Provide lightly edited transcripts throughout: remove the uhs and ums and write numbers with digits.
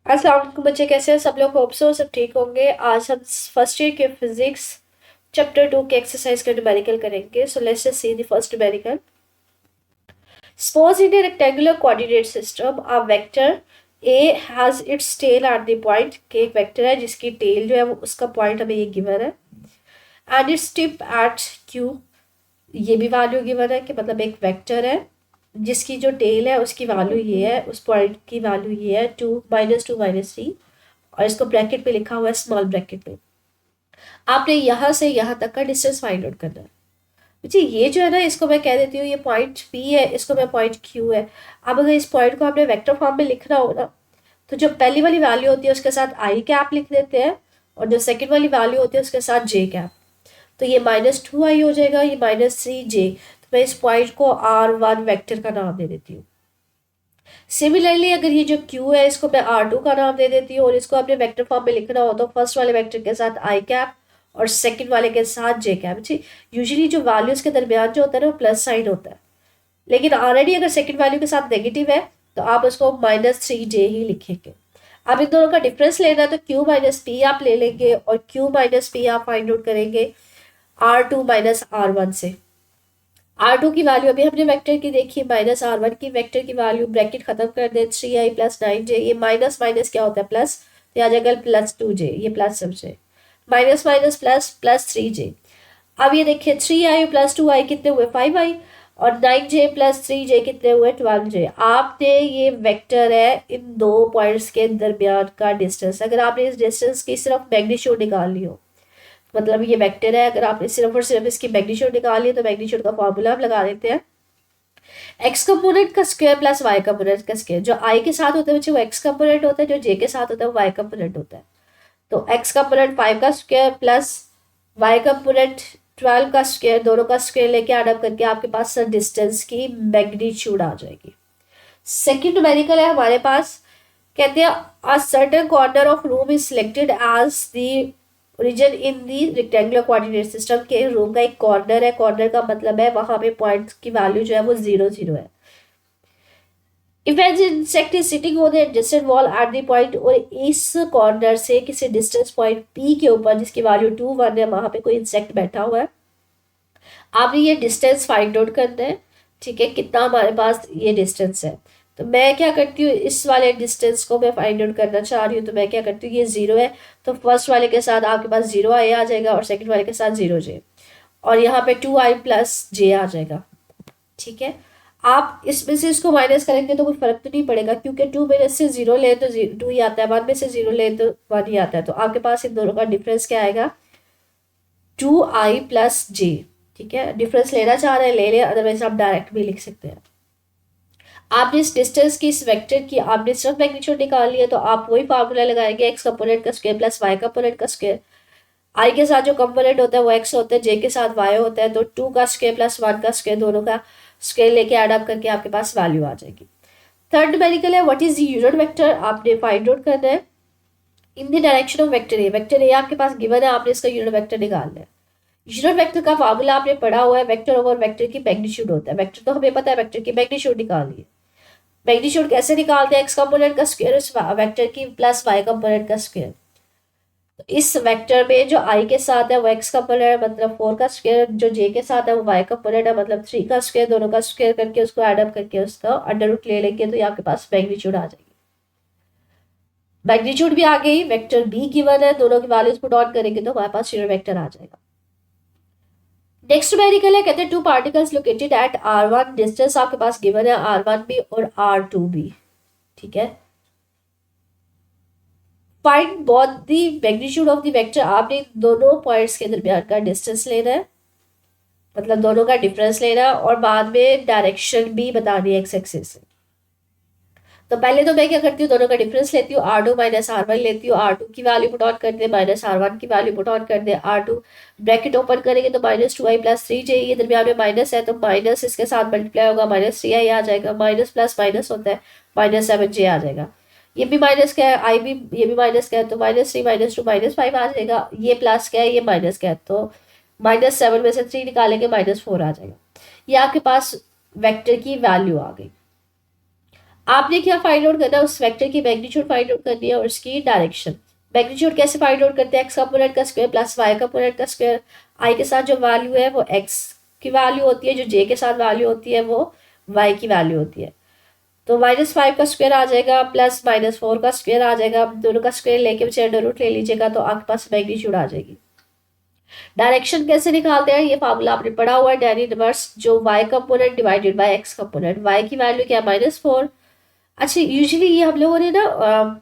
अस्सलाम वालेकुम बच्चे, कैसे हैं सब लोग? होप सो सब ठीक होंगे। आज हम फर्स्ट ईयर के फिजिक्स चैप्टर 2 के एक्सरसाइज का न्यूमेरिकल करेंगे। So let's just see the first numerical. Suppose in a rectangular coordinate system a vector A has its tail at the point K. एक वेक्टर है जिसकी टेल जो है वो उसका पॉइंट हमें ये गिवन है, and its tip at Q. ये भी वैल्यू गिवन है कि मतलब एक वेक्टर है जिसकी जो टेल है उसकी वैल्यू ये है, उस पॉइंट की वैल्यू ये है 2 - 2 - 3, और इसको ब्रैकेट पे लिखा हुआ है स्मॉल ब्रैकेट में। आपने यहाँ से यहाँ तक का डिस्टेंस फाइंड आउट करना है। जी ये जो है ना, इसको मैं कह देती हूँ ये पॉइंट पी है, इसको मैं पॉइंट क्यू है। अब अगर इस पॉइंट को आपने वेक्टर फॉर्म में लिखना हो ना, तो जो पहली वाली वैल्यू होती है उसके साथ आई कैप लिख देते हैं, और जो सेकेंड वाली वैल्यू होती है उसके साथ जे कैप। तो ये -2i हो जाएगा, ये -3j। तो मैं इस पॉइंट को R1 वेक्टर का नाम दे देती हूँ। सिमिलरली अगर ये जो Q है इसको मैं R2 का नाम दे देती हूँ, और इसको अपने वेक्टर फॉर्म में लिखना हो तो फर्स्ट वाले वेक्टर के साथ आई कैप और सेकंड वाले के साथ जे कैप। जी यूजुअली जो वैल्यूज के दरमियान जो होता है ना वो प्लस साइन होता है, लेकिन ऑलरेडी अगर सेकंड वैल्यू के साथ नेगेटिव है तो आप उसको -3j ही लिखेंगे। अब इन दोनों का डिफरेंस लेना है तो Q - P आप ले लेंगे, और Q - P आप फाइंड आउट करेंगे R2 - R1 से। R2 की वैल्यू अभी हमने वेक्टर की देखी, -R1 की वेक्टर की वैल्यू, ब्रैकेट खत्म कर दे 3i + 9j। ये माइनस माइनस क्या होता है प्लस, तो आ जाएगा +2j, ये प्लस सबसे माइनस माइनस प्लस +3j। अब ये देखिए 3i + 2i कितने हुए 5i, और 9j + 3j कितने हुए 12j। आपने ये वेक्टर है इन दो पॉइंट्स के दरमियान का डिस्टेंस। अगर आपने इस डिस्टेंस की सिर्फ मैग्नीट्यूड निकालनी हो, मतलब ये वेक्टर है, अगर आपने सिर्फ और सिर्फ इसकी मैग्नीट्यूड निकाली है तो मैग्नीट्यूड का फॉर्मूला हम लगा देते हैं एक्स कंपोनेंट का स्क्वायर प्लस वाई कंपोनेंट का स्क्वायर। जो आई के साथ होता है बच्चे वो एक्स कंपोनेंट होता है, जो जे के साथ होता है वो वाई कंपोनेंट होता है। तो एक्स कंपोनेंट 5 का स्क्वायर प्लस वाई कंपोनेंट 12 का स्क्वायर, दोनों का स्क्वायर लेके ऐड अप करके आपके पास डिस्टेंस की मैग्नीट्यूड आ जाएगी। सेकेंड न्यूमेरिकल है हमारे पास, कहते हैं a certain corner of room is selected as the origin in the rectangular coordinate system. के रूम का एक कॉर्नर है, कॉर्नर का मतलब है वहां पे पॉइंट की वैल्यू जो है वो 0 0 है। If an insect is sitting on the adjacent wall at the point, और इस कॉर्नर से किसी डिस्टेंस पॉइंट पी के ऊपर जिसकी वैल्यू 2 1 है वहां पे कोई इंसेक्ट बैठा हुआ है। आपने ये डिस्टेंस फाइंड आउट करना है, ठीक है, कितना हमारे पास ये डिस्टेंस है। तो मैं क्या करती हूँ, इस वाले डिस्टेंस को मैं फाइंड आउट करना चाह रही हूँ, तो मैं क्या करती हूँ, ये 0 है तो फर्स्ट वाले के साथ आपके पास 0i आ जाएगा, और सेकंड वाले के साथ 0j, और यहाँ पे 2i + j आ जाएगा। ठीक है, आप इसमें से इसको माइनस करेंगे तो कोई फर्क तो नहीं पड़ेगा, क्योंकि 2 में से 0 ले तो 2 ही आता है, 1 में से 0 ले तो 1 ही आता है। तो आपके पास इन दोनों का डिफरेंस क्या आएगा, 2i + j। ठीक है, डिफरेंस लेना चाह रहे हैं ले लें, अदरवाइज आप डायरेक्ट भी लिख सकते हैं। आपने इस डिस्टेंस की, इस वेक्टर की आपने सिर्फ मैग्नीट्यूड निकाल लिया, तो आप वही फार्मूला लगाएंगे एक्स कंपोनेंट का स्क्वायर प्लस वाई कंपोनेंट का स्क्वायर। आई के साथ जो कंपोनेंट होता है वो एक्स होता है, जे के साथ वाई होता है, तो 2 का स्क्वायर प्लस 1 का स्क्वायर, दोनों का स्क्वायर लेके ऐड अप करके आपके पास वैल्यू आ जाएगी। थर्ड न्यूमेरिकल है व्हाट इज यूनिट वेक्टर। आपने फाइंड आउट करना है in the direction of vector A. Vector A आपके पास गिवन है, आपने इसका यूनिट वेक्टर निकालना है। यूनिट वेक्टर का फार्मूला आपने पढ़ा हुआ है, वेक्टर ओवर वेक्टर की मैग्नीट्यूड होता है। वेक्टर तो हमें पता है, वेक्टर की मैग्नीट्यूड निकालनी है। मैग्नीट्यूड कैसे निकालते हैं, एक्स कंपोनेंट का स्क्वायर उस वेक्टर की प्लस वाई कंपोनेंट का स्क्वायर। तो इस वेक्टर में जो आई के साथ है वो एक्स कंपोनेंट है मतलब 4 का स्क्वायर, जो जे के साथ है वो वाई कंपोनेंट है मतलब 3 का स्क्वायर, दोनों का स्क्वायर करके उसको ऐड अप करके उसका अंडर रूट ले लेंगे तो ये आपके पास मैग्नीट्यूड आ जाएगी। मैग्नीट्यूड भी आ गई, वेक्टर बी गिवन है, दोनों की वैल्यूज पुट ऑन करेंगे तो हमारे पास यूनिट वेक्टर आ जाएगा। नेक्स्ट न्यूमेरिकल है, कहते हैं 2 particles located at R1, distance आपके पास गिवन है R1 भी और R2 भी। ठीक है, find both the magnitude of the vector. आपने दोनों पॉइंट्स के दरमियान का डिस्टेंस लेना है, मतलब दोनों का डिफरेंस लेना है, और बाद में डायरेक्शन भी बतानी है एक्स एक्सिस से। तो पहले तो मैं क्या करती हूँ, दोनों का डिफरेंस लेती हूँ, R2 - R1 लेती हूँ, R2 की वैल्यू पुट ऑन कर दे -R1 की वैल्यू पुट ऑन कर दे। R2 ब्रैकेट ओपन करेंगे तो -2i + 3j, ये दरमियान में माइनस है तो माइनस इसके साथ मल्टीप्लाई होगा, -3i आ जाएगा, माइनस प्लस माइनस होता है, -7j आ जाएगा। ये भी माइनस का है, आई भी ये भी माइनस का है, तो -3 - 2 -5 आ जाएगा। ये प्लस का है, ये माइनस का है, तो -7 में से 3 निकालेंगे -4 आ जाएगा। ये आपके पास वेक्टर की वैल्यू आ गई। आपने क्या फाइंड आउट करना है, उस वेक्टर की मैग्नीट्यूड फाइंड आउट करनी है और उसकी डायरेक्शन। मैग्नीट्यूड कैसे फाइंड आउट करते हैं, एक्स कंपोनेंट का स्क्वायर प्लस वाई कंपोनेंट का स्क्वायर। आई के साथ जो वैल्यू है वो एक्स की वैल्यू होती है, जो जे के साथ वैल्यू होती है वो वाई की वैल्यू होती है। तो -5 का स्क्वायर आ जाएगा प्लस -4 का स्क्वायर आ जाएगा, दोनों का स्क्वायर लेके बच्चे अंडर रूट ले लीजिएगा तो आपके पास मैग्नीट्यूड आ जाएगी। डायरेक्शन कैसे निकालते हैं, ये फार्मूला आपने पढ़ा हुआ है, tan इनवर्स जो y component divided by x component. y की वैल्यू क्या है, -4। अच्छा, यूजुअली ये हम लोगों ने ना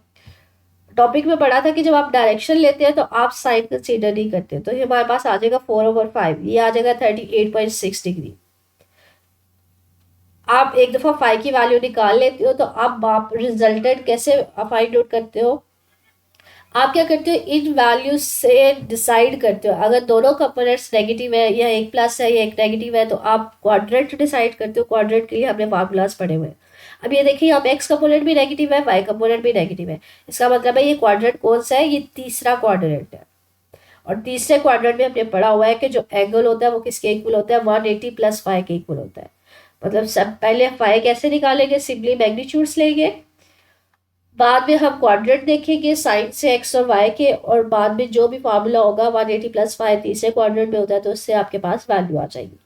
टॉपिक में पढ़ा था कि जब आप डायरेक्शन लेते हैं तो आप साइन कंसीडर नहीं करते, तो ये हमारे पास आ जाएगा 4/5, ये आ जाएगा 38.6 डिग्री। आप एक दफा फाई की वैल्यू निकाल लेते हो तो अब आप रिजल्टेंट कैसे फाइंड आउट करते हो, आप क्या करते हो, इन वैल्यूज से डिसाइड करते हो। अगर दोनों कंपोनेंट्स नेगेटिव है या एक प्लस है या एक नेगेटिव है तो आप क्वाड्रेंट डिसाइड करते हो। क्वाड्रेंट के लिए हमने फार्मूलाज पढ़े हुए हैं। अब ये देखिए, आप एक्स कंपोनेंट भी नेगेटिव है, वाई कंपोनेंट भी नेगेटिव है, इसका मतलब है ये क्वाड्रेंट कौन सा है, ये तीसरा क्वाड्रेंट है। और तीसरे क्वाड्रेंट में हमने पढ़ा हुआ है कि जो एंगल होता है वो किसके इक्वल होता है, 180 + 5 के इक्वल होता है। मतलब सब पहले फाइव कैसे निकालेंगे, सिंपली मैग्नीट्यूड्स लेंगे, बाद में हम क्वाड्रेंट देखेंगे साइन से एक्स और वाई के, और बाद में जो भी फार्मूला होगा 180 + 5 तीसरे क्वाड्रेंट में होता है, तो उससे आपके पास वैल्यू आ जाएगी।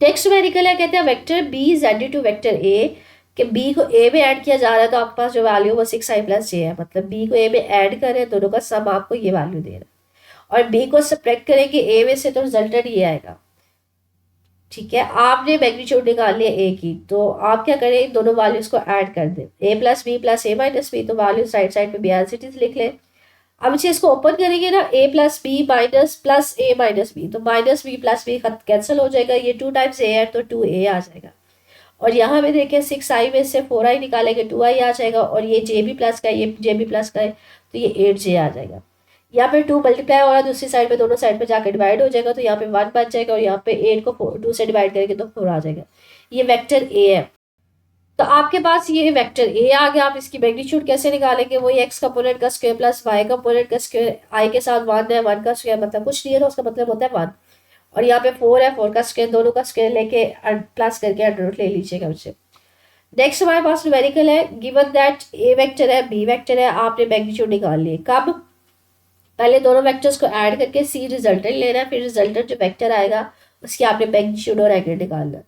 नेक्स्ट न्यूमेरिकल है, कहते हैं vector B is added to vector A, कि बी को ए में ऐड किया जा रहा है तो आपके पास जो वैल्यू वो 6i + j है। मतलब बी को ए में ऐड करें, दोनों का सम आपको ये वैल्यू दे रहा है, और बी को सब्ट्रैक्ट करेंगे ए में से तो रिजल्टेंट ये आएगा। ठीक है, आपने मैग्नीट्यूड निकाल लिया ए की, तो आप क्या करें, दोनों वैल्यूज को ऐड कर दें, a + b + a - b, तो वैल्यूज राइट साइड पे भी एज इट इज लिख लें। अब इसे इसको ओपन करेंगे ना, a + b minus plus a - b, तो -b + b कैंसिल हो जाएगा, ये 2 टाइम्स a है तो 2a आ जाएगा। और यहाँ पे देखें 6i में से 4i निकालेंगे 2i आ जाएगा, और ये जे बी प्लस का है, ये जे बी प्लस का है, तो ये 8j आ जाएगा। यहाँ पे 2 मल्टीप्लाई हो रहा है, दूसरी साइड पे दोनों साइड पे जाकर डिवाइड हो जाएगा, तो यहाँ पे 1 बच जाएगा, और यहाँ पे 8 को 2 से डिवाइड करेंगे तो 4 आ जाएगा। ये वेक्टर ए है। तो आपके पास ये वेक्टर ए आ गया। आप इसकी मैग्नीट्यूड कैसे निकालेंगे, वही एक्स कंपोनेंट का स्क्वायर प्लस वाई कंपोनेंट का स्क्वायर, आई के साथ 1 है, 1 का स्क्वायर मतलब कुछ नहीं है, तो उसका मतलब होता है 1। और यहाँ पे 4 है, 4 का स्क्वायर, दोनों का स्क्वायर लेके प्लस करके अंडर रूट ले लीजिएगा मुझसे। नेक्स्ट हमारे पास न्यूमेरिकल है, गिवन दैट ए वेक्टर है बी वेक्टर है, आपने मैग्नीट्यूड निकाल लिए। कब, पहले दोनों वेक्टर्स को ऐड करके सी रिजल्टेंट लेना है, फिर रिजल्टेंट जो वेक्टर आएगा उसकी आपने मैग्नीट्यूड और एंगल निकालना है।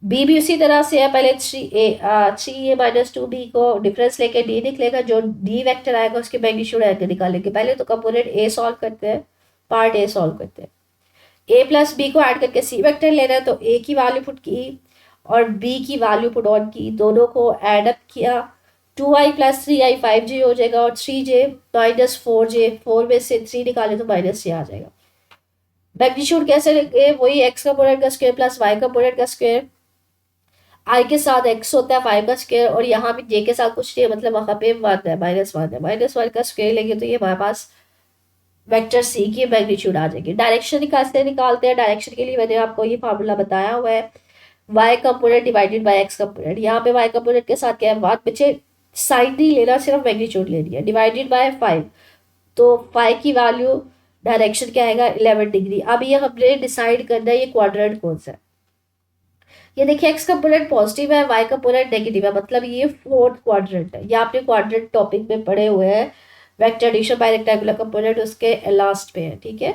बी भी उसी तरह से है, पहले 3a - 2b को डिफरेंस लेके डी निकलेगा, जो डी वेक्टर आएगा उसकी मैग्नीट्यूड एंगल निकालेंगे। पहले तो कंपोनेंट ए सॉल्व करते हैं, पार्ट ए सॉल्व करते हैं। a + b को ऐड करके सी वेक्टर लेना है, तो a की वैल्यू पुट की और b की वैल्यू पुट ऑन की, दोनों को ऐड अप किया, 2i + 3i 5j हो जाएगा, और 3j - 4j, 4 में से 3 निकाले तो -j आ जाएगा। मैग्नीट्यूड कैसे लेंगे, वही एक्स कंपोनेंट का स्क्वायर प्लस वाई कंपोनेंट का स्क्वायर, आई के साथ x होता है 5 का स्क्वायर, और यहाँ भी j के साथ कुछ नहीं है, मतलब वहाँ पे 1 है, -1 है, -1 का स्क्वायर लेंगे तो ये हमारे पास वेक्टर सी की मैग्नीट्यूड आ जाएगी। डायरेक्शन कैसे निकालते हैं, डायरेक्शन के लिए मैंने आपको ये फार्मूला बताया हुआ है, y component divided by x component. यहाँ पे y कंपोनेंट के साथ क्या है, बात बच्चे साइन नहीं लेना, सिर्फ मैग्नीट्यूड लेनी है, डिवाइडेड बाय 5, तो 5 की वैल्यू डायरेक्शन क्या आएगा, 11 डिग्री। अब ये हमने डिसाइड करना है ये क्वाड्रेंट कौन सा है। ये देखिए, एक्स कंपोनेंट पॉजिटिव है, वाई कंपोनेंट नेगेटिव है, मतलब ये फोर्थ क्वाड्रेंट है। ये आपने क्वाड्रेंट टॉपिक में पढ़े हुए हैं, vector addition by rectangular component उसके लास्ट पे है। ठीक है,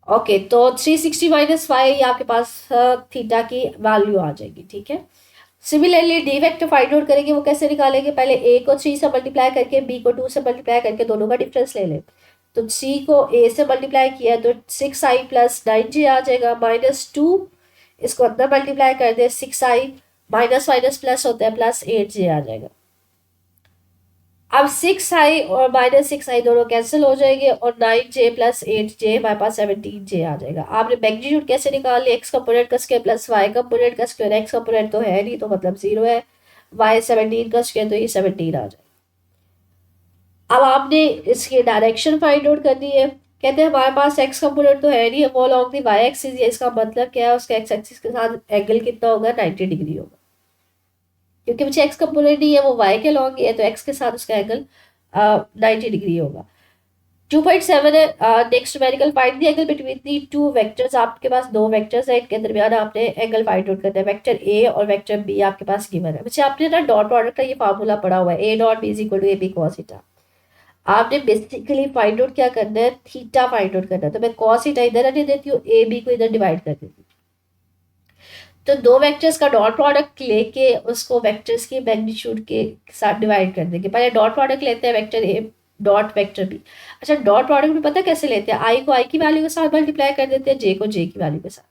ओके, तो 360 - 5 आपके पास थीटा की वैल्यू आ जाएगी। ठीक है, similarly D vector find out करेंगे, वो कैसे निकालेंगे, पहले ए को 3 से मल्टीप्लाई करके बी को 2 से मल्टीप्लाई करके दोनों का डिफरेंस ले लें। तो 3 को ए से मल्टीप्लाई किया तो 6i + 9j आ जाएगा, -2 इसको अंदर मल्टीप्लाई कर दे, 6i माइनस माइनस प्लस होता है, +8j आ जाएगा। अब 6i और -6i दोनों कैंसिल हो जाएंगे, और 9j + 8j हमारे पास 17j आ जाएगा। आपने मैग्नीट्यूड कैसे निकाल लिया, एक्स कंपोनेंट का स्क्वायर प्लस वाई कंपोनेंट का स्क्वायर, एक्स कंपोनेंट तो है नहीं तो मतलब 0 है, वाई 17 का स्क्वायर तो ये 17 आ जाएगा। अब आपने इसकी डायरेक्शन फाइंड आउट करनी है। कहते हैं हमारे पास एक्स कंपोनेंट तो है नहीं, वो अलॉन्ग दी वाई एक्सिस, इसका मतलब क्या है, उसका एक्स एक्सिस के साथ एंगल कितना होगा, 90 डिग्री होगा, क्योंकि मुझे एक्स कंपोनेंट नहीं है, वो वाई के अलॉन्ग है, तो एक्स के साथ उसका एंगल 90 डिग्री होगा। 2.7 है next numerical find the angle between the two vectors. आपके पास दो वेक्टर्स है, इनके दरमियान आपने एंगल फाइंड आउट करना है। वेक्टर ए और वेक्टर बी आपके पास गिवन है। बच्चे आपने ना डॉट प्रोडक्ट का ये फार्मूला पढ़ा हुआ है, A dot B is equal to A B cos theta. आपने बेसिकली फाइंड आउट क्या करना है, थीटा फाइंड आउट करना है। तो मैं कॉस थीटा इधर आने देती हूँ, ए बी को इधर डिवाइड कर देती हूँ। तो दो वेक्टर्स का डॉट प्रोडक्ट लेके उसको वेक्टर्स के मैग्नीट्यूड के साथ डिवाइड कर देंगे। पहले डॉट प्रोडक्ट लेते हैं vector A dot vector B. अच्छा, डॉट प्रोडक्ट में पता कैसे लेते हैं, आई को आई की वैल्यू के साथ मल्टीप्लाई कर देते हैं, जे को जे की वैल्यू के साथ।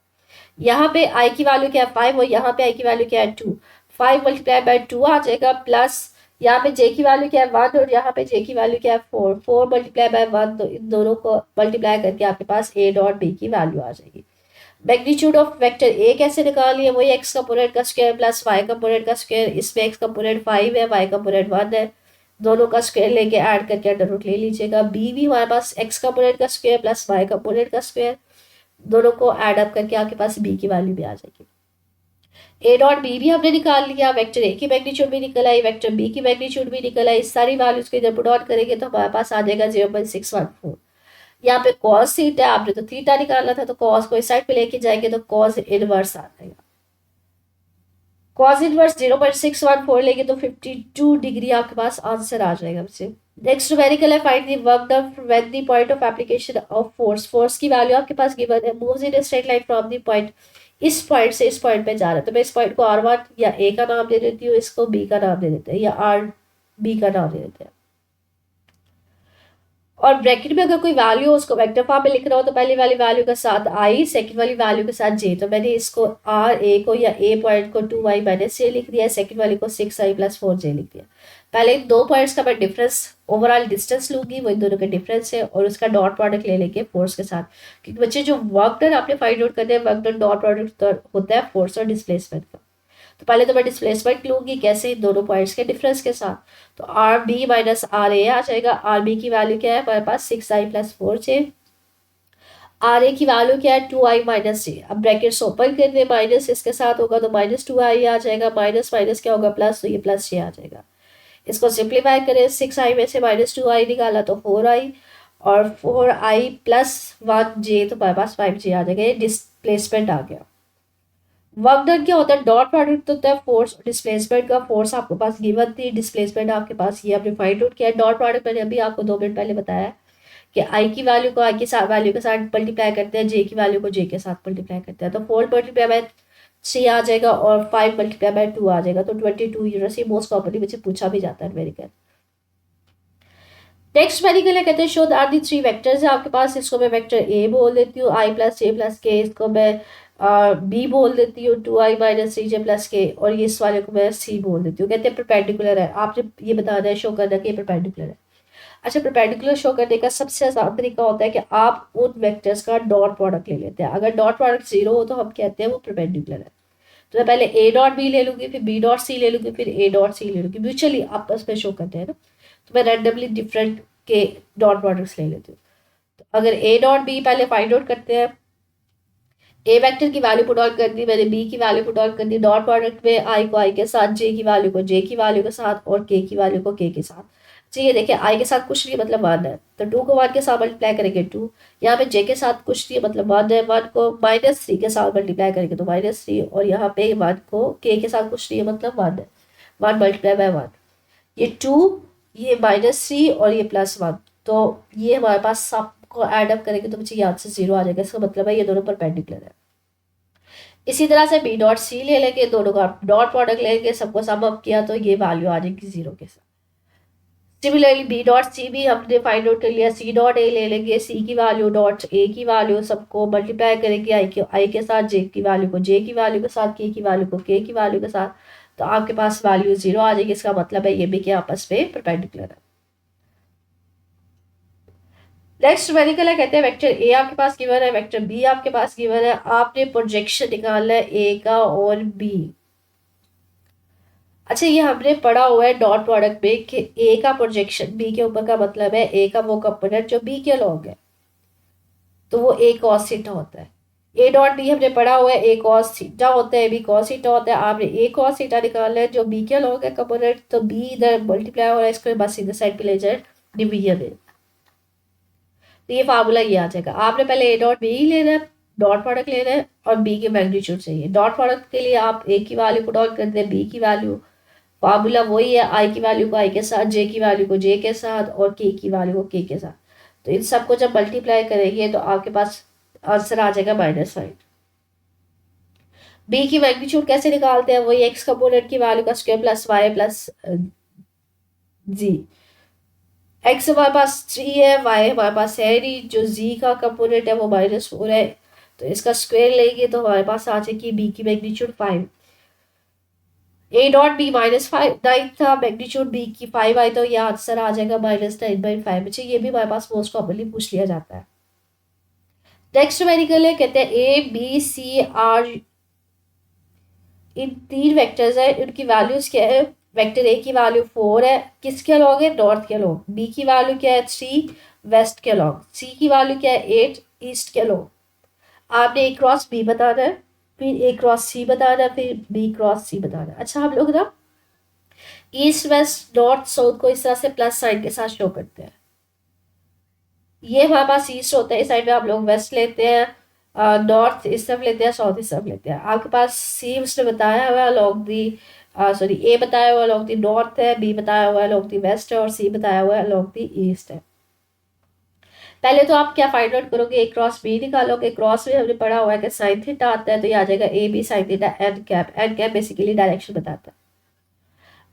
यहाँ पे आई की वैल्यू क्या है 5 और यहाँ पे आई की वैल्यू क्या है 2। 5 मल्टीप्लाई बाय 2 आ जाएगा, प्लस यहाँ पे जे की वैल्यू क्या है 1 और यहाँ पे जे की वैल्यू क्या है 4। 4 मल्टीप्लाई बाय 1, तो इन दोनों को मल्टीप्लाई करके आपके पास ए डॉट बी की वैल्यू आ जाएगी। मैग्नीट्यूड ऑफ वेक्टर ए कैसे निकालिए, वही एक्स कंपोनेंट का स्क्वायर प्लस वाई कंपोनेंट का स्क्वायर। इसमें एक्स कंपोनेंट 5 है, वाई कंपोनेंट 1 है, दोनों का स्क्वायर लेके ऐड करके अंडर रूट ले लीजिएगा। बी भी हमारे पास एक्स कंपोनेंट का स्क्वायर प्लस वाई कंपोनेंट का स्क्वायर, दोनों को ऐड अप करके आपके पास बी की वैल्यू भी आ जाएगी। ए डॉट बी भी हमने निकाल लिया, वेक्टर ए की मैग्नीट्यूड भी निकल आई, वेक्टर बी की मैग्नीट्यूड भी निकल आई। सारी वैल्यूज को इधर पुट ऑन करेंगे तो हमारे पास आ जाएगा 0.614। यहाँ पे कॉस थीटा, आपने तो थीटा निकालना था, तो कॉस को इस साइड पे लेके जाएंगे तो कॉस इनवर्स आ जाएगा। कॉस इनवर्स 0.614 लेंगे तो 52 डिग्री आपके पास आंसर आ जाएगा बच्चे। नेक्स्ट न्यूमेरिकल है find the work done when the point of application of force. Force की वैल्यू आपके पास गिवन है, moves in straight line from the point, इस पॉइंट से इस पॉइंट पे जा रहा है। तो मैं इस पॉइंट को R1 या ए का नाम दे देती हूँ, इसको बी का नाम दे देते हैं, या आर बी का नाम दे देते हैं। और ब्रैकेट में अगर कोई वैल्यू हो उसको वेक्टर फॉर्म में लिख रहा हो तो पहली वाली वैल्यू के साथ आई, सेकंड वाली वैल्यू के साथ जे। तो मैंने इसको आर ए को या ए पॉइंट को 2i माइनस जे लिख दिया, सेकंड वाली को 6i प्लस 4j लिख दिया। पहले इन दो पॉइंट्स का मैं डिफरेंस ओवरऑल डिस्टेंस लूंगी, वो इन दोनों का डिफरेंस है, और उसका डॉट प्रोडक्ट ले लेंगे फोर्स के साथ। क्योंकि बच्चे जो वर्क डन आपने फाइंड आउट करना है, वर्क डन डॉट प्रोडक्ट होता है फोर्स और डिस्प्लेसमेंट का। तो पहले तो मैं डिस्प्लेसमेंट लूंगी कैसे, इन दोनों पॉइंट्स के डिफरेंस के साथ। तो R B minus R A आ जाएगा। आर बी की वैल्यू क्या है हमारे पास 6i plus 4j। R A की वैल्यू क्या है 2i माइनस जे। अब ब्रैकेट्स ओपन कर दे, माइनस इसके साथ होगा तो -2i आ जाएगा, माइनस माइनस क्या होगा प्लस, तो ये प्लस जे आ जाएगा। इसको सिंप्लीफाई करें, 6i में से -2i निकाला तो 4i, और 4i प्लस 1j तो हमारे पास 5j आ जाएगा। ये डिस्प्लेसमेंट आ गया। वर्क डन क्या होता है, डॉट प्रोडक्ट होता है फोर्स और डिस्प्लेसमेंट का। फोर्स आपके पास गिवन थी, डिस्प्लेसमेंट आपके पास ये आपने फाइंड आउट किया। डॉट प्रोडक्ट मैंने अभी आपको 2 मिनट पहले बताया कि आई की वैल्यू को आई की वैल्यू के साथ मल्टीप्लाई करते हैं, जे की वैल्यू को जे के साथ मल्टीप्लाई करते हैं। तो 4 मल्टीप्लाई बाय 3 आ जाएगा और 5 मल्टीप्लाई बाय 2 आ जाएगा, तो 22 यूनिट्स। मोस्ट कॉमनली मुझे पूछा भी जाता है मेडिकल। नेक्स्ट मेडिकल है, कहते हैं शो दैट दी 3 वेक्टर्स है आपके पास। इसको मैं वेक्टर ए बोल देती हूँ, आई प्लस जे प्लस के। इसको मैं बी बोल देती हूँ, 2i माइनस 3j प्लस के। और ये इस वाले को मैं सी बोल देती हूँ। कहते हैं परपेंडिकुलर है, आपने ये बताना है, शो करना है कि ये परपेंडिकुलर है। अच्छा, परपेंडिकुलर शो करने का सबसे आसान तरीका होता है कि आप उन वेक्टर्स का डॉट प्रोडक्ट ले लेते हैं। अगर डॉट प्रोडक्ट 0 हो तो हम कहते हैं वो परपेंडिकुलर है। तो मैं पहले ए डॉट बी ले लूंगी, फिर बी डॉट सी ले लूंगी, फिर ए डॉट सी ले लूंगी। म्यूचुअली आपस में शो करते हैं ना, तो मैं रैंडमली डिफरेंट के डॉट प्रोडक्ट्स ले लेती हूँ। तो अगर ए डॉट बी पहले फाइंड आउट करते हैं, ए वेक्टर की वैल्यू पुट आउट कर दी मैंने, बी की वैल्यू पुट आउट कर दी। डॉट प्रोडक्ट में आई को आई के साथ, जे की वैल्यू को जे की वैल्यू के साथ, और के की वैल्यू को के साथ। चाहिए देखिए, आई के साथ कुछ नहीं मतलब 1 है, तो 2 को 1 के साथ मल्टीप्लाई करेंगे 2। यहाँ पे जे के साथ कुछ नहीं मतलब 1 है, 1 को -3 के साथ मल्टीप्लाई करेंगे तो -3, और यहाँ पे 1 को के साथ कुछ नहीं है मतलब 1 है, 1 मल्टीप्लाई बाय 1। ये 2, ये -3 और ये +1, तो ये हमारे पास सबको ऐड अप करेंगे तो मुझे यहाँ से 0 आ जाएगा। इसका मतलब है ये दोनों परपेंडिकुलर है। इसी तरह से बी डॉट सी ले लेंगे, दोनों का डॉट प्रोडक्ट लेंगे, सबको सम अप किया तो ये वैल्यू आ जाएगी 0 के साथ। सिमिलरली बी डॉट सी भी हमने फाइंड आउट कर लिया, सी डॉट ए ले लेंगे, सी की वैल्यू डॉट ए की वैल्यू, सबको मल्टीप्लाई करेंगे आई के साथ, जे की वैल्यू को जे की वैल्यू के साथ, के की वैल्यू को के की वैल्यू के साथ, तो आपके पास वैल्यू 0 आ जाएगी। इसका मतलब है ये भी कि आपस में परपेंडिकुलर है। नेक्स्ट मेडिकल है, कहते हैं वेक्टर ए आपके पास गिवन है, वेक्टर बी आपके पास गिवन है, आपने प्रोजेक्शन निकालना है ए का और बी। अच्छा, ये हमने पढ़ा हुआ है डॉट प्रोडक्ट में कि ए का प्रोजेक्शन बी के ऊपर का मतलब है ए का वो कंपोनेंट जो बी के अलॉन्ग है, तो वो ए कॉस थीटा होता है। ए डॉट बी हमने पढ़ा हुआ है ए कॉस थीटा होता है, बी कॉस थीटा होता है। आपने ए कॉस थीटा निकालना है जो बी के अलॉन्ग है कंपोनेंट, तो बी इधर मल्टीप्लाई हो रहा है, इसको बस इधर साइड पे ले जाए, डिवीजन है। तो ये फार्मूला ये आ जाएगा। आपने पहले ए डॉट बी ही लेना है, डॉट प्रोडक्ट लेना है और बी के मैग्नीट्यूड चाहिए। डॉट प्रोडक्ट के लिए आप ए की वैल्यू पुट ऑन कर दें, बी की वैल्यू, फार्मूला वही है, आई की वैल्यू को आई के साथ, जे की वैल्यू को जे के साथ और के की वैल्यू को के के साथ। तो इन सबको जब मल्टीप्लाई करेंगे तो आपके पास आंसर आ जाएगा -5। बी की मैग्नीट्यूड कैसे निकालते हैं, वही एक्स कंपोनेंट की वैल्यू का स्क्वायर प्लस वाई प्लस जी। एक्स हमारे पास 3 है, वाई हमारे पास है नहीं, जो जी का कंपोनेंट है वो -4 है, तो इसका स्क्वायर लेंगे तो हमारे पास आ जाएगी बी की मैग्नीट्यूड 5। ए डॉट बी -9 था, मैग्नीट्यूड बी की 5 आई, तो ये आंसर आ जाएगा -9/5। बच्चे ये भी हमारे पास मोस्ट कॉमनली पूछ लिया जाता है। नेक्स्ट मेडिकल है, कहते हैं A B C are in 3 vectors है, इनकी वैल्यूज क्या है। वेक्टर ए की वैल्यू 4 है, किसके अलॉन्ग है, नॉर्थ के अलॉन्ग। बी की वैल्यू क्या है 3, वेस्ट के अलॉन्ग। सी की वैल्यू क्या है 8, ईस्ट के अलॉन्ग। आपने ए क्रॉस बी बताना है, फिर ए क्रॉस सी बताना है, फिर बी क्रॉस सी बताना है। अच्छा, हम लोग ना ईस्ट वेस्ट नॉर्थ साउथ को इस तरह से प्लस साइन के साथ शो करते हैं। ये हमारे पास ईस्ट होता है, इस साइड में हम लोग वेस्ट लेते हैं, नॉर्थ इस तरफ लेते हैं, साउथ इस तरफ लेते हैं। आपके पास सी उसने बताया हुआ अलॉन्ग दी सॉरी ए बताया हुआ अलॉन्ग दी नॉर्थ है, बी बताया हुआ अलॉन्ग दी वेस्ट है और सी बताया हुआ अलॉन्ग दी ईस्ट है। पहले तो आप क्या फाइंड आउट करोगे, ए क्रॉस बी निकालोगे। क्रॉस में हमने पढ़ा हुआ है कि साइन थीटा आता है, तो ये आ जाएगा A B sine theta n cap. N cap basically direction बताता है।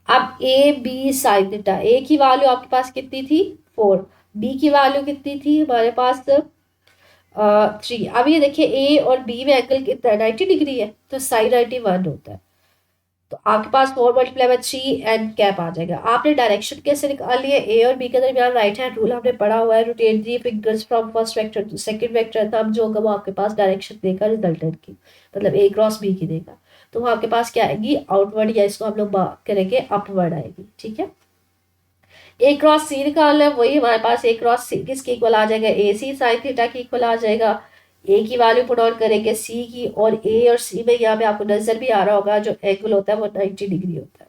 अब A B sine theta, A की वैल्यू आपके पास कितनी थी 4, बी की वैल्यू कितनी थी हमारे पास 3। अब ये देखिए ए और बी में एंगल कितना है 90 डिग्री है, तो साइन 91 होता है। तो आपके पास 4 मल्टीप्लाई बाय 3 एन कैप आ जाएगा। आपने डायरेक्शन कैसे निकाली है, ए और बी के दरमियान राइट हैंड रूल हमने पढ़ा हुआ है, rotate the fingers from first vector to second vector, तब जो होगा वो आपके पास डायरेक्शन देगा रिजल्टेंट की, मतलब ए क्रॉस बी की देगा। तो वो आपके पास क्या आएगी, आउटवर्ड, या इसको हम लोग बात करेंगे अपवर्ड आएगी। ठीक है, ए क्रॉस सी निकालना है, वही हमारे पास ए क्रॉस सी किसके इक्वल आ जाएगा, ए सी साइन थीटा की इक्वल आ जाएगा। ए की वैल्यू पुट ऑन करेंगे सी की, और ए और सी में यहाँ पे आपको नजर भी आ रहा होगा जो एंगल होता है वो 90 डिग्री होता है,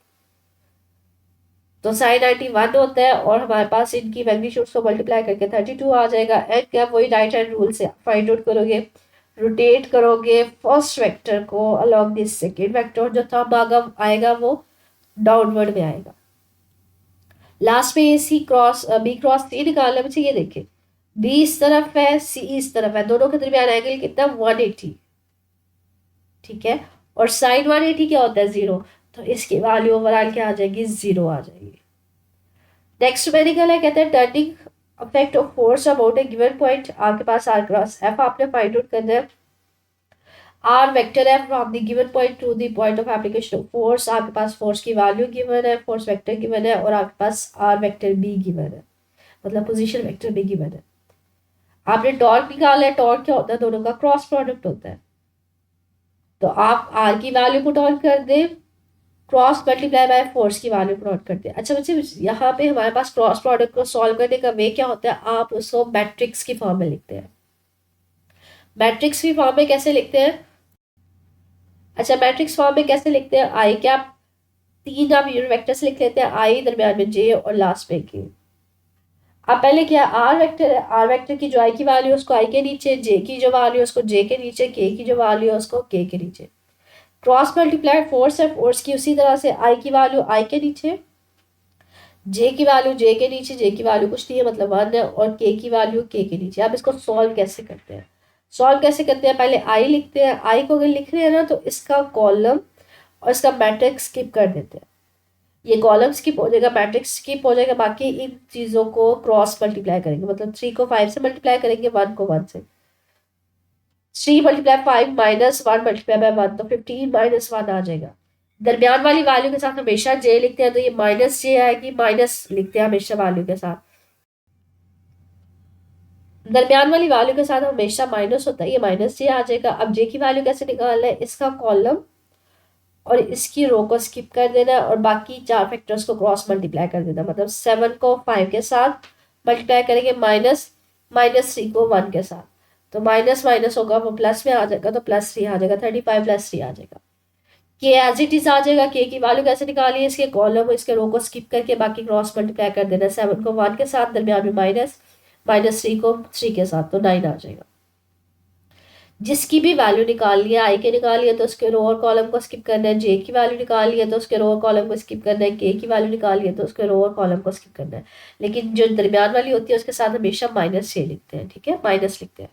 तो साइन 91 होता है। और हमारे पास इनकी मैग्नीट्यूड को मल्टीप्लाई करके 32 आ जाएगा। एंड क्या, वही राइट हैंड रूल से फाइंड आउट करोगे, रोटेट करोगे फर्स्ट वेक्टर को अलॉन्ग दिस सेकेंड वेक्टर, जो थंब आएगा वो डाउनवर्ड में आएगा। लास्ट में ए सी क्रॉस बी क्रॉस सी निकालना बच्चे, ये देखिए बी इस तरफ है सी इस तरफ है, दोनों के दरमियान एंगल कितना 180। ठीक है, और साइन 180 क्या होता है 0, तो इसकी वैल्यू ओवरऑल क्या आ जाएगी 0 आ जाएगी। नेक्स्ट मेडिकल है, कहते हैं turning effect of force about A given point. आपके पास आर क्रॉस एफ आपने फाइंड आउट करना है। आर वेक्टर है from the given point two the point of application of force. आपके पास फोर्स की वैल्यू गिवन है, फोर्स वेक्टर गिवन है, और आपके पास आर वेक्टर बी गिवन है, मतलब पोजीशन वेक्टर भी गिवन है। आपने टॉर्क निकाला है, टॉर्क क्या होता है, दोनों का क्रॉस प्रोडक्ट होता है। तो आप आर की वैल्यू पुट ऑन कर दे, क्रॉस मल्टीप्लाई बाय फोर्स की वैल्यू पुट ऑन करते हैं। अच्छा बच्चे, यहाँ पे हमारे पास क्रॉस प्रोडक्ट को सॉल्व करने का वे क्या होता है, आप उसको मैट्रिक्स की फॉर्म में लिखते हैं। मैट्रिक्स की फॉर्म में कैसे लिखते हैं, अच्छा मैट्रिक्स फॉर्म में कैसे लिखते हैं, आई कैप 3 आप यूनिट वेक्टर से लिख लेते हैं, आई दरमियान में जे और लास्ट में के। अब पहले क्या, आर वेक्टर है, आर वेक्टर की जो आई की वैल्यू है उसको आई के नीचे, जे की जो वैल्यू है उसको जे के नीचे, के की जो वैल्यू है उसको के के नीचे। क्रॉस मल्टीप्लाई फोर्स है, फोर्स की उसी तरह से आई की वैल्यू आई के नीचे, जे की वैल्यू जे के नीचे, जे की वैल्यू कुछ नहीं है मतलब 1 है, और के की वैल्यू के के नीचे। अब इसको सॉल्व कैसे करते हैं, सॉल्व कैसे करते हैं, पहले आई लिखते हैं। आई को अगर लिख रहे हैं ना तो इसका कॉलम और इसका मैट्रिक्स स्किप कर देते हैं। ये कॉलम स्किप हो जाएगा, मैट्रिक्स स्किप हो जाएगा, बाकी इन चीज़ों को क्रॉस मल्टीप्लाई करेंगे, मतलब 3 को 5 से मल्टीप्लाई करेंगे, 1 को 1 से। 3 मल्टीप्लाई 5 -1 मल्टीप्लाई बाय 1, तो 15 -1 आ जाएगा। दरमियान वाली वैल्यू के साथ हमेशा जे लिखते हैं, तो ये माइनस जे आएगी, माइनस लिखते हैं हमेशा वैल्यू के साथ। दरमियान वाली वैल्यू के साथ हमेशा माइनस होता है, ये माइनस जे आ जाएगा। अब जे की वैल्यू कैसे निकालना है, इसका कॉलम और इसकी रो को स्किप कर देना और बाकी 4 फैक्टर्स को क्रॉस मल्टीप्लाई कर देना, मतलब 7 को 5 के साथ मल्टीप्लाई करेंगे, -3 को 1 के साथ, तो माइनस माइनस होगा वो प्लस में आ जाएगा, तो +3 आ जाएगा, 35 + 3 आ जाएगा। के एज इट इज आ जाएगा। के की वैल्यू कैसे निकाली है, इसके कॉलम इसके रो को स्किप करके बाकी क्रॉस मल्टीप्लाई कर देना, 7 को 1 के साथ, दरमियान में माइनस, -3 को 3 के साथ, तो 9 आ जाएगा। जिसकी भी वैल्यू निकालनी है, आई के निकाली है तो उसके रो और कॉलम को स्किप करना है, जे की वैल्यू निकाली है तो उसके रो और कॉलम को स्किप करना है, के की वैल्यू निकाली है तो उसके रो और कॉलम को स्किप करना है। लेकिन जो दरमियान वाली होती है उसके साथ हमेशा -6 लिखते हैं, ठीक है, माइनस लिखते हैं।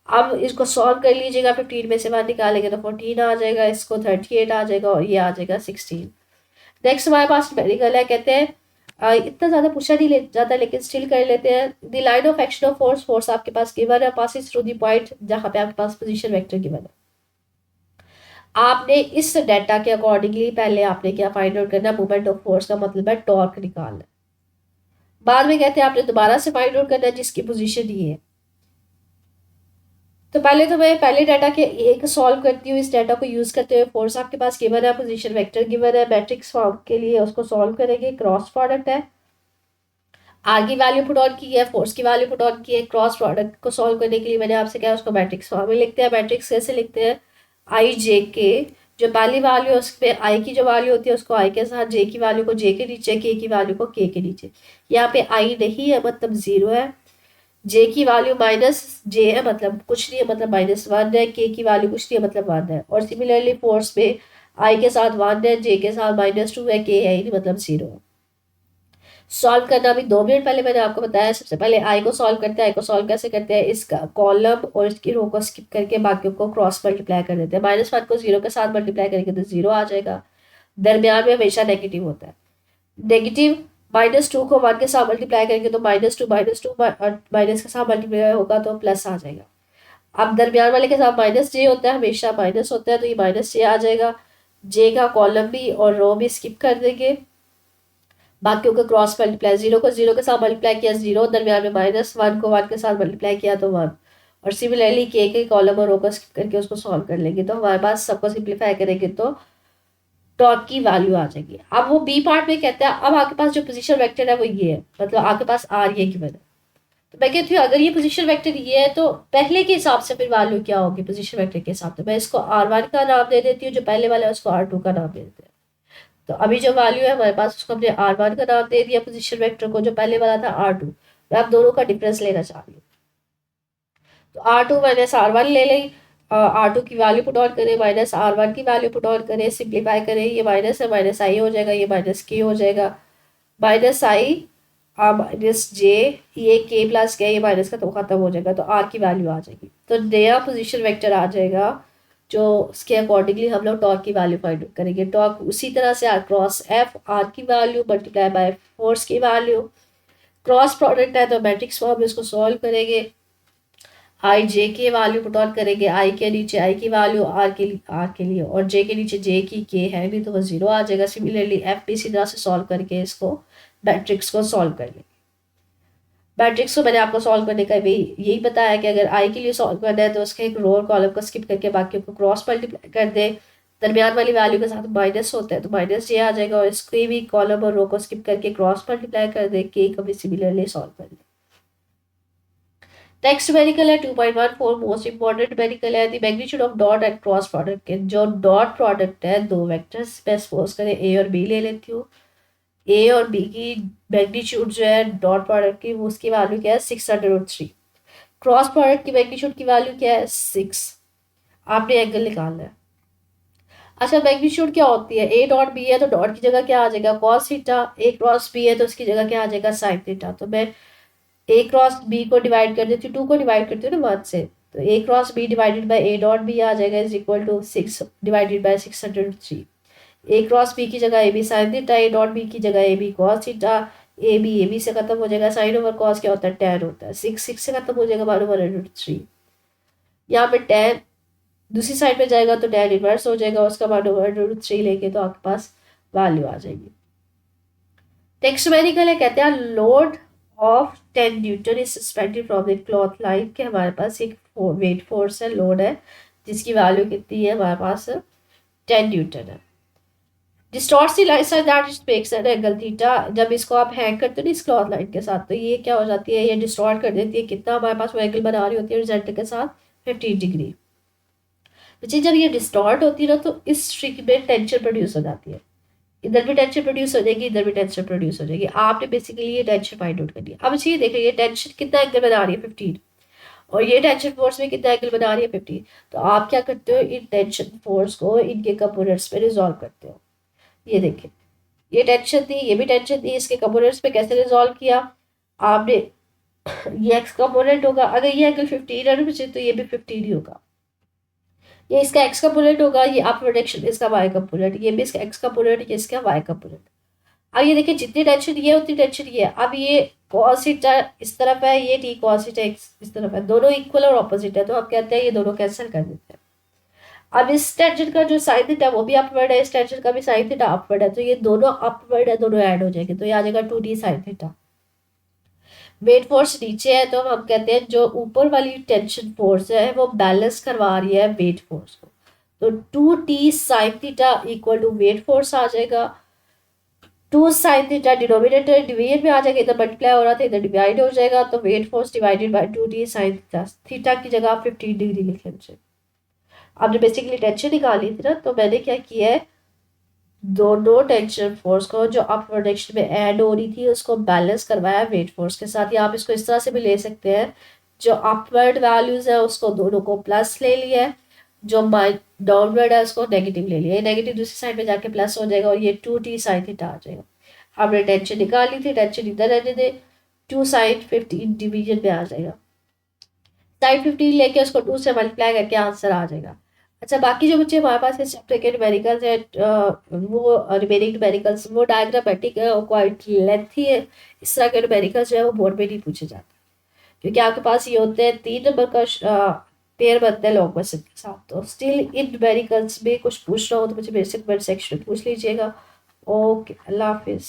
अब इसको सॉल्व कर लीजिएगा, 15 में से 1 निकालेंगे तो 14 आ जाएगा, इसको 38 आ जाएगा और ये आ जाएगा 16। नेक्स्ट हमारे पास न्यूमेरिकल है, कहते हैं इतना ज़्यादा पूछा नहीं जाता लेकिन स्टिल कर लेते हैं। The line of action of force, force आपके पास गिवन है, पासिस थ्रू द पॉइंट जहाँ पे आपके पास पोजीशन वेक्टर गिवन है। आपने इस डाटा के अकॉर्डिंगली पहले आपने क्या फाइंड आउट करना है, मूवमेंट ऑफ फोर्स का मतलब है टॉर्क निकालना है। बाद में कहते हैं आपने दोबारा से फाइंड आउट करना है जिसकी पोजीशन ये है। तो पहले तो मैं पहले डाटा के एक सॉल्व करती हूँ, इस डाटा को यूज करते हुए। फोर्स आपके पास गिवन है, पोजीशन वेक्टर गिवन है, मैट्रिक्स फॉर्म के लिए उसको सॉल्व करेंगे। क्रॉस प्रोडक्ट है, आर की वैल्यू पुट ऑन की है, फोर्स की वैल्यू पुट ऑन की है। क्रॉस प्रोडक्ट को सॉल्व करने के लिए मैंने आपसे कहा उसको मैट्रिक्स फॉर्म में लिखते हैं। मैट्रिक्स कैसे लिखते हैं, आई जे के, जो पहली वैल्यू है उसमें आई की जो वैल्यू होती है उसको आई के साथ, जे की वैल्यू को जे के नीचे, के की वैल्यू को के नीचे। यहाँ पे आई नहीं है मतलब 0 है, जे की वैल्यू -j है मतलब कुछ नहीं है मतलब -1 है, के की वैल्यू कुछ नहीं है मतलब 1 है। और सिमिलरली फोर्स में आई के साथ 1 है, जे के साथ -2 है, के है ही नहीं मतलब 0 है। सॉल्व करना भी 2 मिनट पहले मैंने आपको बताया। सबसे पहले आई को सॉल्व करते हैं। आई को सॉल्व कैसे करते हैं, इसका कॉलम और इसकी रो को स्किप करके बाकियों को क्रॉस मल्टीप्लाई कर देते हैं। -1 को 0 के साथ मल्टीप्लाई करेंगे तो 0 आ जाएगा। दरमियान में हमेशा नेगेटिव होता है। नेगेटिव -2 को 1 के साथ मल्टीप्लाई करेंगे तो -2 माइनस के साथ मल्टीप्लाई होगा तो प्लस आ जाएगा। अब दरमियान वाले के साथ -j होता है, हमेशा माइनस होता है तो ये -j आ जाएगा। जे का कॉलम भी और रो भी स्किप कर देंगे, बाकियों का क्रॉस मल्टीप्लाई। 0 को 0 के साथ मल्टीप्लाई किया 0, दरमियान में -1 को 1 के साथ मल्टीप्लाई किया तो 1। और सिमिलरली के कॉलम और रो को स्किप करके उसको सॉल्व कर लेंगे तो हमारे पास सबको सिंप्लीफाई करेंगे तो टॉर्क की वैल्यू आ जाएगी। अब वो बी पार्ट में कहते हैं अब आपके पास जो पोजीशन वेक्टर है वो ये है, मतलब आपके पास आर ये गिवन है। तो मैं कहती हूँ अगर ये पोजीशन वेक्टर ये है तो पहले के हिसाब से फिर वैल्यू क्या होगी पोजीशन वेक्टर के हिसाब से। मैं इसको R1 का नाम दे देती हूँ, जो पहले वाला है उसको R2 का नाम दे देते हैं। तो अभी जो वैल्यू है हमारे पास उसको हमने R1 का नाम दे दिया पोजीशन वेक्टर को, जो पहले वाला था R2। मैं आप दोनों का डिफरेंस लेना चाह रही हूँ तो R2 माइनस R1 ले लें, R2 की वैल्यू पुट ऑन करें, -R1 की वैल्यू पुट ऑन करें, सिंप्लीफाई करें। ये माइनस है, -i हो जाएगा, ये -k हो जाएगा। -i -j, ये k प्लस के, ये माइनस का तो खत्म हो जाएगा तो r की वैल्यू आ जाएगी। तो नया पोजीशन वेक्टर आ जाएगा जो उसके अकॉर्डिंगली हम लोग टॉर्क की वैल्यू फाइंड आउट करेंगे। टॉर्क उसी तरह से r क्रॉस f, r की वैल्यू मल्टीप्लाई बाय फोर्स की वैल्यू। क्रॉस प्रोडक्ट है तो मैट्रिक्स फॉर्म में इसको सॉल्व करेंगे। आई जे के वैल्यू पुट ऑन करेंगे, आई के नीचे आई की वैल्यू, आर के लिए और जे के नीचे जे की के है भी तो वो 0 आ जाएगा। सिमिलरली एफ भी इसी तरह से सॉल्व करके इसको मैट्रिक्स को सॉल्व कर लेंगे। मैट्रिक्स को मैंने आपको सॉल्व करने का भी यही बताया कि अगर आई के लिए सॉल्व करना है तो उसके एक रो और कॉलम को स्किप करके बाकी को क्रॉस मल्टीप्लाई कर दे। दरमियान वाली वैल्यू के साथ माइनस होता है तो -j आ जाएगा और इसके भी कॉलम और रो को स्किप करके क्रॉस मल्टीप्लाई कर दे, के को भी सिमिलरली सॉल्व कर ले। नेक्स्ट न्यूमेरिकल है 2.14, मोस्ट इंपॉर्टेंट न्यूमेरिकल है the magnitude of dot and cross product के। जो डॉट प्रोडक्ट है दो वेक्टर्स, मैं सपोज करें ए और बी ले लेती हूँ। ए और बी की मैग्नीट्यूड जो है डॉट प्रोडक्ट की, वो उसकी वैल्यू क्या है 603। क्रॉस प्रोडक्ट की मैग्नीट्यूड की वैल्यू क्या है 6। आपने एंगल निकालना है। अच्छा मैग्नीट्यूड क्या होती है, ए डॉट बी है तो डॉट की जगह क्या आ जाएगा कॉस थीटा, ए क्रॉस बी है तो उसकी जगह क्या आ जाएगा साइन थीटा। तो मैं ए क्रॉस बी को डिवाइड कर देती हूँ, 2 को डिवाइड करती हूँ ना 1 से, तो A cross B divided by A dot B आ जाएगा is equal to 6 divided by 603। A cross B की जगह A B sine theta, A dot B की जगह A B cos theta, A B से खत्म हो जाएगा, साइन ओवर कॉस क्या होता है टैन होता है, 6 से खत्म हो जाएगा 1/3। यहाँ पे टैन दूसरी साइड पे जाएगा तो टैन इनवर्स हो जाएगा उसका 1/3 लेके, तो आपके पास वैल्यू आ जाएगी। नेक्स्ट न्यूमेरिकल है, कहते हैं load of 10 Newton is suspended from the cloth line के। हमारे पास एक वेट फोर्स है, लोड है जिसकी वैल्यू कितनी है हमारे पास 10 न्यूटन है। Distorts the line such that it makes an angle theta. जब इसको आप हैंग करते हो ना इस क्लॉथ लाइन के साथ तो ये क्या हो जाती है, ये डिस्टॉर्ट कर देती है। कितना हमारे पास वो एंगल बना रही होती है रिजल्ट के साथ 15 डिग्री। बच्चे जब ये डिस्टॉर्ट होती है ना तो इस स्ट्रिंग में टेंशन प्रोड्यूस हो जाती है। इधर भी टेंशन प्रोड्यूस हो जाएगी, इधर भी टेंशन प्रोड्यूस हो जाएगी। आपने बेसिकली ये टेंशन फाइंड आउट करनी है। अब ये देख ये टेंशन कितना एंगल बना रही है 15, और ये टेंशन फोर्स में कितना एंगल बना रही है 15। तो आप क्या करते हो, इन टेंशन फोर्स को इनके कंपोनेंट्स में रिजॉल्व करते हो। ये देखिए ये टेंशन थी, ये भी टेंशन थी, इसके कंपोनेंट्स पे कैसे रिजॉल्व किया आपने, ये एक्स कंपोनेंट होगा, अगर ये एंगल 15 है तो ये भी 15 ही होगा। ये इसका एक्स कंपोनेंट होगा, ये अपवर्ड डायरेक्शन इसका वाई कंपोनेंट, ये भी इसका एक्स कंपोनेंट, ये इसका वाई कंपोनेंट। अब ये देखिए जितनी टेंशन ये उतनी टेंशन ये है। अब ये cos थीटा इस तरफ है, ये टी cos थीटा इस तरफ है, दोनों इक्वल और ऑपोजिट है, तो हम कहते हैं ये दोनों कैंसिल कर देते हैं। अब इस टेंशन का जो साइन थीटा वो भी अपवर्ड है, इस टेंशन का भी साइन थीटा अपवर्ड है, तो ये दोनों अपवर्ड है, दोनों ऐड हो जाएंगे, तो ये आ जाएगा 2t sine theta. Weight force नीचे है तो हम कहते हैं जो ऊपर वाली टेंशन फोर्स है वो बैलेंस करवा रही है वेट फोर्स को, तो 2t sine theta equal to weight force आ जाएगा। 2 साइन थीटा डिनोमिनेटर डिवीजन में आ जाएगा, इधर मल्टीप्लाई हो रहा था इधर डिवाइड हो जाएगा, तो weight force divided by 2t sine theta, theta की जगह आप 15 डिग्री लिख लीजिए। आपने बेसिकली टेंशन निकाली थी ना, तो मैंने क्या किया है, दोनों टेंशन फोर्स को जो अपवर्ड डायरेक्शन में ऐड हो रही थी उसको बैलेंस करवाया वेट फोर्स के साथ। या आप इसको इस तरह से भी ले सकते हैं, जो अपवर्ड वैल्यूज है उसको दोनों को प्लस ले लिया है, जो डाउनवर्ड है उसको नेगेटिव ले लिया है, नेगेटिव दूसरी साइड में जाके प्लस हो जाएगा और ये 2t साइन थीटा आ जाएगा। आपने टेंशन निकाली थी, टेंशन इधर रहने दे, 2 साइन 15 डिवीजन में आ जाएगा, साइन 15 लेके उसको 2 से मल्टीप्लाई करके आंसर आ जाएगा। अच्छा बाकी जो बच्चे हमारे पास इस चैप्टर के न्यूमेरिकल्स है, वो रिमेनिंग न्यूमेरिकल्स वो डायग्रामेटिक है और क्वाइट लेंथी है, इस तरह के न्यूमेरिकल्स जो है वो बोर्ड में नहीं पूछे जाते, क्योंकि आपके पास ये होते हैं 3 नंबर का पेयर बनते हैं लॉन्ग क्वेश्चन के साथ। तो स्टिल इन न्यूमेरिकल्स में कुछ पूछना हो तो मुझे बेसिक सेक्शन में पूछ लीजिएगा। ओके, अल्लाह हाफिज़।